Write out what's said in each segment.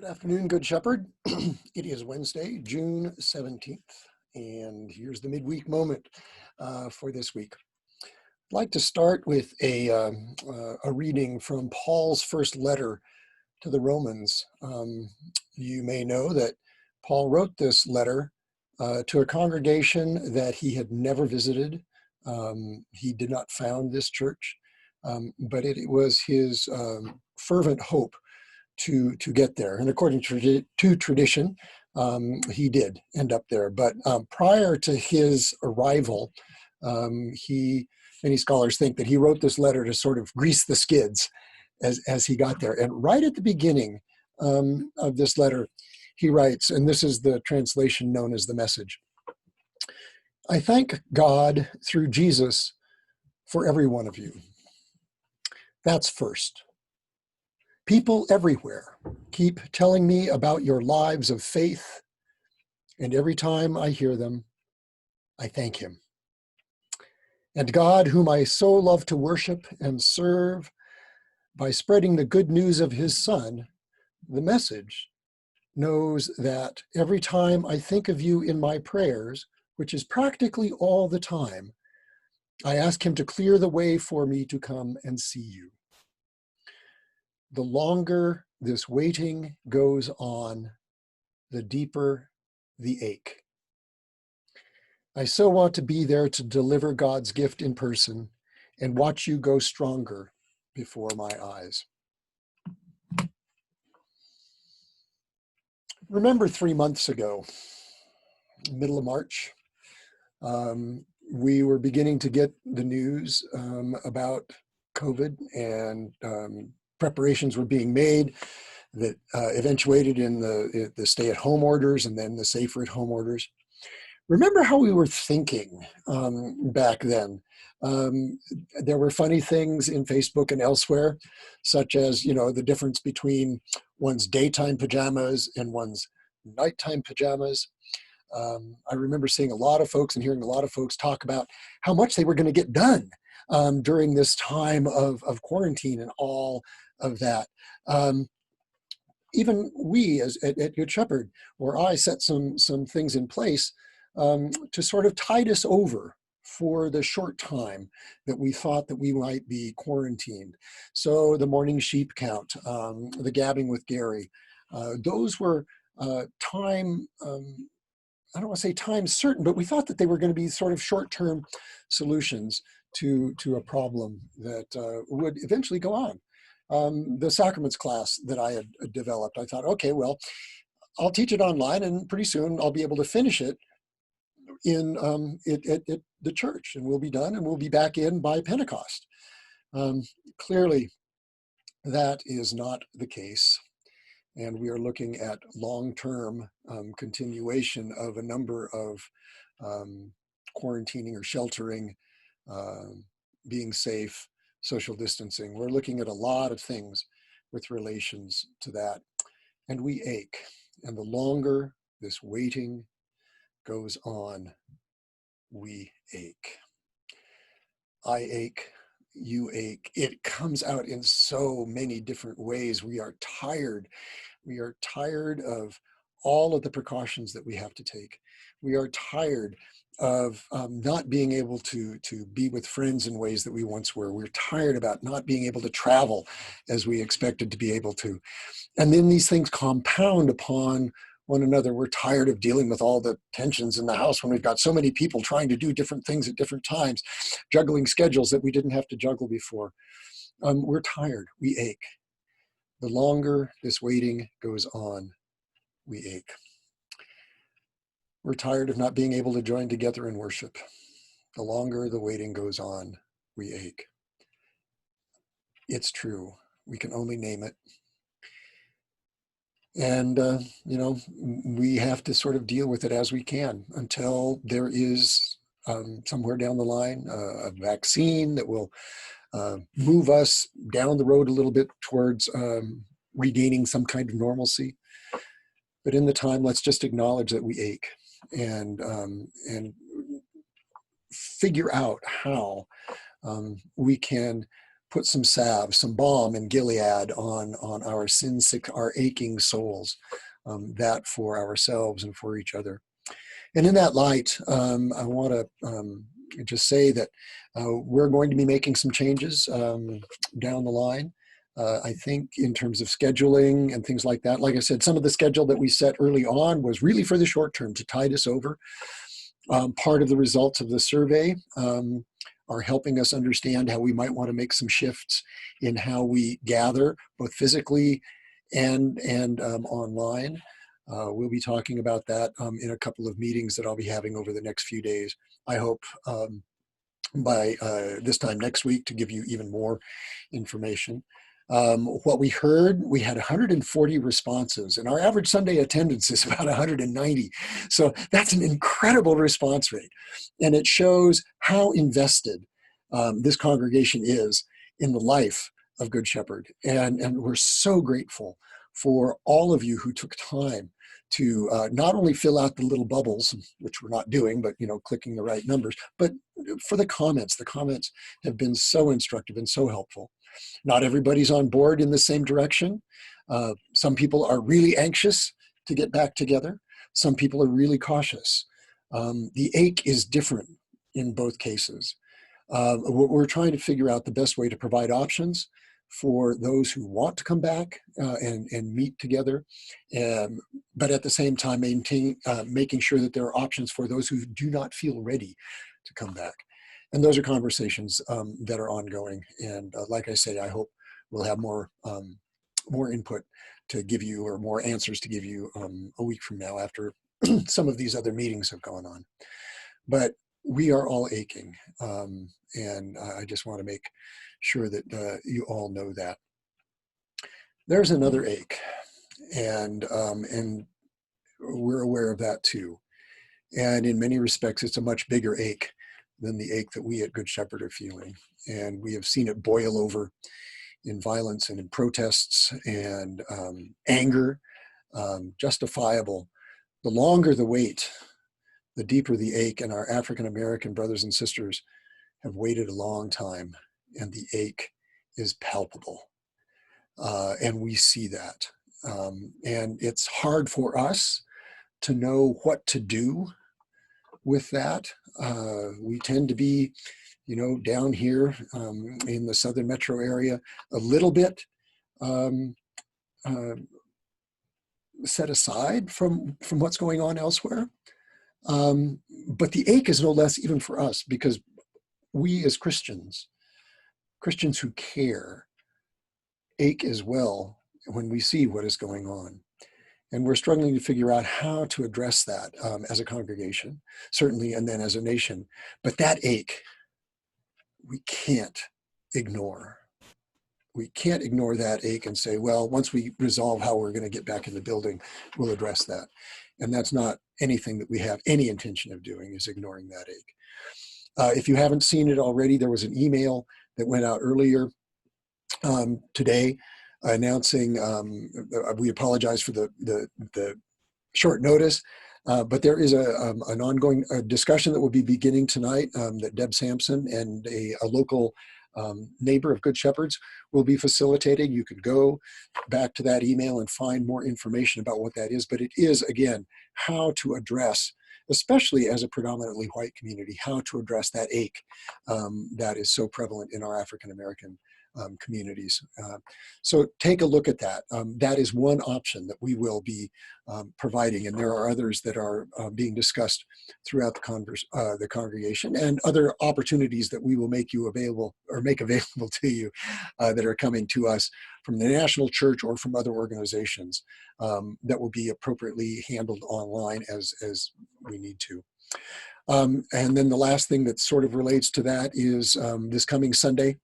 Good afternoon, Good Shepherd. It is Wednesday, June 17th, and here's the midweek moment for this week. I'd like to start with a reading from Paul's first letter to the Romans. You may know that Paul wrote this letter to a congregation that he had never visited. He did not found this church, but it was his fervent hope to get there. And according to tradition, he did end up there. But prior to his arrival, many scholars think that he wrote this letter to sort of grease the skids as he got there. And right at the beginning of this letter, he writes, and this is the translation known as the Message: "I thank God through Jesus for every one of you." That's first. People everywhere keep telling me about your lives of faith, and every time I hear them, I thank him. And God, whom I so love to worship and serve by spreading the good news of his Son, the Message, knows that every time I think of you in my prayers, which is practically all the time, I ask him to clear the way for me to come and see you. The longer this waiting goes on, the deeper the ache. I so want to be there to deliver God's gift in person and watch you go stronger before my eyes. Remember 3 months ago, middle of March, we were beginning to get the news about COVID, and preparations were being made that eventuated in the stay-at-home orders and then the safer-at-home orders. Remember how we were thinking back then? There were funny things in Facebook and elsewhere, such as, the difference between one's daytime pajamas and one's nighttime pajamas. I remember seeing a lot of folks and hearing a lot of folks talk about how much they were going to get done during this time of quarantine and all of that. Even we at Good Shepherd, or I, set some things in place to sort of tide us over for the short time that we thought that we might be quarantined. So the morning sheep count, the gabbing with Gary, those were time, I don't want to say time certain, but we thought that they were going to be sort of short-term solutions to a problem that would eventually go on. The sacraments class that I had developed, I thought, okay, well, I'll teach it online, and pretty soon I'll be able to finish it in the church, and we'll be done, and we'll be back in by Pentecost. Clearly, that is not the case, and we are looking at long-term continuation of a number of quarantining or sheltering, being safe, social distancing. We're looking at a lot of things with relations to that, and we ache. And the longer this waiting goes on, we ache. I ache, you ache. It comes out in so many different ways. We are tired. We are tired of all of the precautions that we have to take. We are tired of not being able to be with friends in ways that we once were. We're tired about not being able to travel as we expected to be able to. And then these things compound upon one another. We're tired of dealing with all the tensions in the house when we've got so many people trying to do different things at different times, juggling schedules that we didn't have to juggle before. We're tired. We ache. The longer this waiting goes on, we ache. We're tired of not being able to join together in worship. The longer the waiting goes on, we ache. It's true. We can only name it. And, we have to sort of deal with it as we can until there is somewhere down the line a vaccine that will move us down the road a little bit towards regaining some kind of normalcy. But in the time, let's just acknowledge that we ache and figure out how we can put some salve, some balm in Gilead on our sin sick, our aching souls, that for ourselves and for each other. And in that light, I want to just say that we're going to be making some changes down the line. I think in terms of scheduling and things like that. Like I said, some of the schedule that we set early on was really for the short term to tide us over. Part of the results of the survey are helping us understand how we might want to make some shifts in how we gather, both physically and online. We'll be talking about that in a couple of meetings that I'll be having over the next few days. I hope by this time next week to give you even more information. What we heard, we had 140 responses, and our average Sunday attendance is about 190. So that's an incredible response rate. And it shows how invested this congregation is in the life of Good Shepherd. And we're so grateful for all of you who took time to not only fill out the little bubbles, which we're not doing, but clicking the right numbers, but for the comments. The comments have been so instructive and so helpful. Not everybody's on board in the same direction. Some people are really anxious to get back together. Some people are really cautious. The ache is different in both cases. We're trying to figure out the best way to provide options for those who want to come back and meet together, but at the same time making sure that there are options for those who do not feel ready to come back. And those are conversations that are ongoing. And like I say, I hope we'll have more input to give you, or more answers to give you a week from now, after some of these other meetings have gone on. But we are all aching. And I just want to make sure that you all know that. There's another ache, and we're aware of that too. And in many respects, it's a much bigger ache than the ache that we at Good Shepherd are feeling. And we have seen it boil over in violence and in protests and anger, justifiable. The longer the wait, the deeper the ache, and our African-American brothers and sisters have waited a long time, and the ache is palpable. And we see that. And it's hard for us to know what to do with that. We tend to be, down here in the southern metro area, a little bit set aside from what's going on elsewhere. But the ache is no less even for us, because we as Christians who care, ache as well when we see what is going on. And we're struggling to figure out how to address that as a congregation, certainly, and then as a nation. But that ache, we can't ignore. We can't ignore that ache and say, well, once we resolve how we're going to get back in the building, we'll address that. And that's not anything that we have any intention of doing, is ignoring that ache. If you haven't seen it already, there was an email that went out earlier today announcing, we apologize for the short notice, but there is an ongoing discussion that will be beginning tonight that Deb Sampson and a local neighbor of Good Shepherds will be facilitating. You can go back to that email and find more information about what that is. But it is, again, how to address, especially as a predominantly white community, how to address that ache that is so prevalent in our African-American communities. So take a look at that. That is one option that we will be providing, and there are others that are being discussed throughout the congregation, and other opportunities that we will make available to you that are coming to us from the national church or from other organizations that will be appropriately handled online as we need to. And then the last thing that sort of relates to that is this coming Sunday,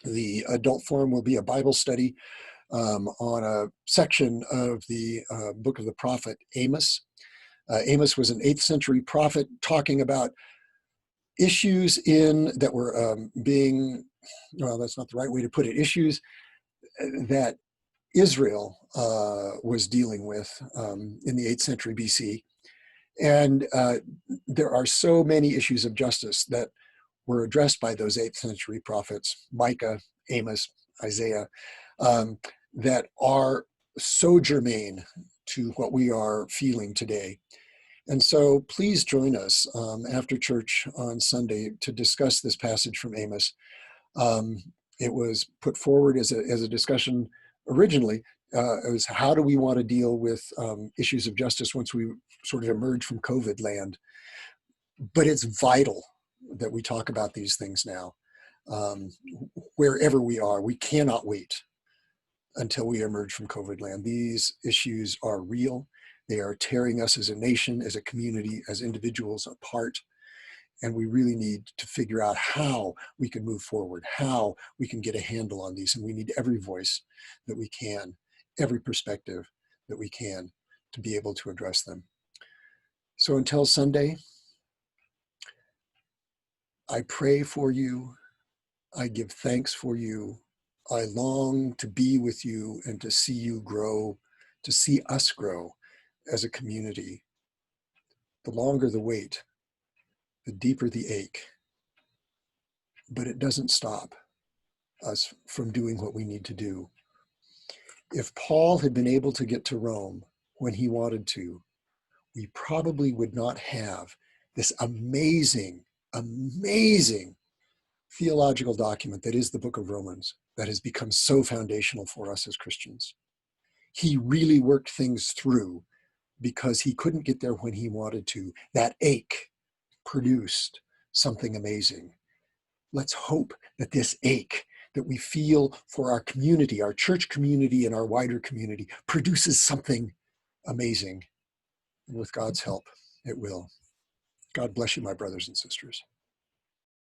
the adult forum will be a Bible study on a section of the book of the prophet Amos. Amos was an 8th century prophet talking about issues that were being, well, that's not the right way to put it, issues that Israel was dealing with in the 8th century BC. And there are so many issues of justice that were addressed by those 8th century prophets, Micah, Amos, Isaiah, um, that are so germane to what we are feeling today. And so please join us after church on Sunday to discuss this passage from Amos. It was put forward as a discussion originally. It was, how do we want to deal with issues of justice once we sort of emerge from COVID land? But it's vital that we talk about these things now. Wherever we are, we cannot wait until we emerge from COVID land. These issues are real. They are tearing us as a nation, as a community, as individuals apart. And we really need to figure out how we can move forward, how we can get a handle on these. And we need every voice that we can, every perspective that we can to be able to address them. So until Sunday, I pray for you. I give thanks for you. I long to be with you and to see you grow, to see us grow as a community. The longer the wait, the deeper the ache. But it doesn't stop us from doing what we need to do. If Paul had been able to get to Rome when he wanted to, we probably would not have this amazing, amazing theological document that is the book of Romans that has become so foundational for us as Christians. He really worked things through because he couldn't get there when he wanted to. That ache produced something amazing. Let's hope that this ache that we feel for our community, our church community, and our wider community produces something amazing. And with God's help, it will. God bless you, my brothers and sisters.